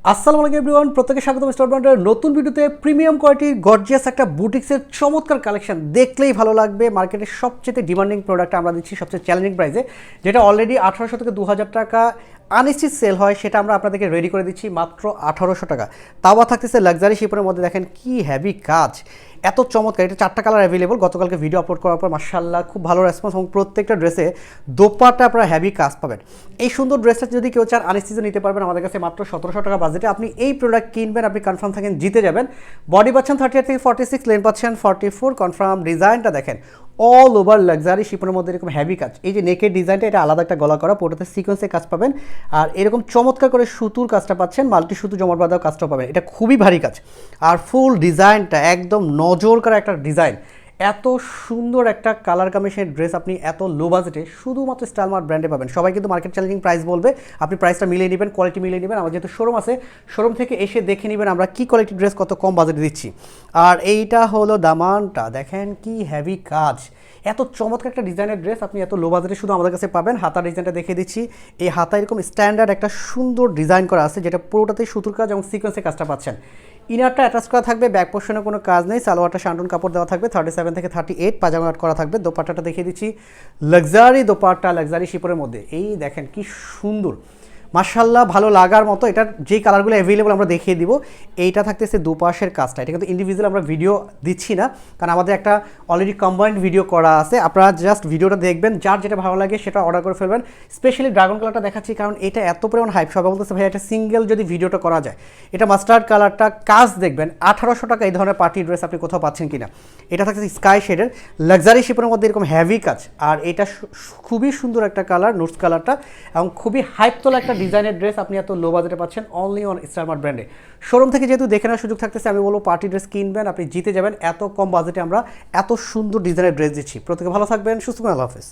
আসসালামু আলাইকুম এভরিওয়ান, প্রত্যেকে স্বাগতম স্টার ব্র্যান্ডের নতুন ভিডিওতে। প্রিমিয়াম কোয়ালিটির গর্জিয়াস একটা বুটিক্সের চমৎকার কালেকশন দেখলেই ভালো লাগবে। মার্কেটের সবচেয়ে ডিমান্ডিং প্রোডাক্ট আমরা দিচ্ছি সবচেয়ে চ্যালেঞ্জিং প্রাইসে, যেটা অলরেডি 1800 থেকে 2000 টাকা আনস্টিচ সেল হয়, সেটা আমরা আপনাদেরকে রেডি করে দিচ্ছি মাত্র 1800 টাকা। তাওয়া থাকতেছে লাক্সারি শিপনের মধ্যে। দেখেন কি হ্যাভি কাজ, এত চমৎকার। এটা 4টা কালার অ্যাভেলেবল। গতকালকে ভিডিও আপলোড করার পর মাশাআল্লাহ খুব ভালো রেসপন্স, এবং প্রত্যেকটা ড্রেসে দোপাট্টা আপনারা হ্যাভি কাজ পাবেন। এই সুন্দর ড্রেসটা যদি কেউ চান আনস্টিচে নিতে পারবেন আমাদের কাছে মাত্র 1700 টাকা বাজেটে। আপনি এই প্রোডাক্ট কিনবেন, আপনি কনফার্ম থাকেন জিতে যাবেন। বডি পাচ্ছেন 38 থেকে 46, লেন পাচ্ছেন 44। কনফার্ম ডিজাইনটা দেখেন, অল ওভার লাক্সারি শিপনের মধ্যে এরকম হ্যাভি কাজ। এই যে নেকের ডিজাইনটা, এটা আলাদা একটা গলা করা, পুরোটাতে সিকোয়েন্সের কাজ পাবেন। আর এরকম চমৎকার করে সুতুর কাজটা পাচ্ছেন, মাল্টি সুতো জমাট বাঁধাও কাজটাও পাবেন। এটা খুবই ভারী কাজ, আর ফুল ডিজাইনটা একদম নজর করা একটা ডিজাইন। এত সুন্দর একটা কালার কম্বিনেশনের ড্রেস আপনি এত লো বাজেটে শুধুমাত্র স্টাইলমার্ট ব্র্যান্ডে পাবেন। সবাই কিন্তু মার্কেট চ্যালেঞ্জিং প্রাইস বলবে, আপনি প্রাইসটা মিলিয়ে নেবেন, কোয়ালিটি মিলিয়ে নেবেন। আমার যেহেতু শোরুম আছে, শোরুম থেকে এসে দেখে নেবেন আমরা কী কোয়ালিটির ড্রেস কত কম বাজেটে দিচ্ছি। আর এইটা হলো দামানটা, দেখেন কি হ্যাভি কাজ। এত চমৎকার একটা ডিজাইনের ড্রেস আপনি এত লো বাজেটে শুধু আমাদের কাছে পাবেন। হাতার ডিজাইনটা দেখিয়ে দিচ্ছি। এই হাতা এরকম স্ট্যান্ডার্ড একটা সুন্দর ডিজাইন করা আছে, যেটা পুরোটাতেই সুতুর কাজ এবং সিকোয়েন্সের কাজটা পাচ্ছেন। ইনারটা অ্যাটাচ করা থাকবে, ব্যাক পোর্শনে কোনো কাজ নেই। সালোয়ারটা শান্টুন কাপড় দেওয়া থাকবে 37 থেকে 38, পাজামা কাট করা থাকবে। দোপাট্টাটা দেখিয়ে দিচ্ছি, লাক্সারি দোপাট্টা, লাক্সারি শিপরের মধ্যে। এই দেখেন কি সুন্দর, মাশাআল্লাহ ভালো লাগার মতো। এটার যেই কালারগুলো অ্যাভেলেবল আমরা দেখিয়ে দিব। এইটা থাকতেছে দুপাশের কাজটা। এটা কিন্তু ইন্ডিভিজুয়াল আমরা ভিডিও দিচ্ছি না, কারণ আমাদের একটা অলরেডি কম্বাইন্ড ভিডিও করা আছে। আপনারা জাস্ট ভিডিওটা দেখবেন, যার যেটা ভালো লাগে সেটা অর্ডার করে ফেলবেন। স্পেশালি ড্রাগন কালারটা দেখাচ্ছি, কারণ এটা এত পরিমাণ হাইপ। সবাই বলতেছে ভাই এটা সিঙ্গেল যদি ভিডিওটা করা যায়। এটা মাস্টার্ড কালারটা কাজ দেখবেন, 1800 টাকা এই ধরনের পার্টি ড্রেস আপনি কোথাও পাচ্ছেন কিনা। এটা থাকছে স্কাই শেডের লাক্সারি শিপের মধ্যে এরকম হ্যাভি কাজ। আর এটা খুবই সুন্দর একটা কালার, নুটস কালারটা, এবং খুবই হাইপ তোলা একটা ডিজাইনের ড্রেস আপনি এত লো বাজেটে পাচ্ছেন অনলি অন স্টারমার্ট ব্র্যান্ডে। শোরুম থেকে যেহেতু দেখে নেওয়ার সুযোগ থাকতেছে, আমি বলবো পার্টি ড্রেস কিনবেন, আপনি জিতে যাবেন। এত কম বাজেটে আমরা এত সুন্দর ডিজাইনের ড্রেস দিচ্ছি। প্রত্যেকে ভালো থাকবেন, সুস্থ থাকবেন, আল্লাহ হাফেজ।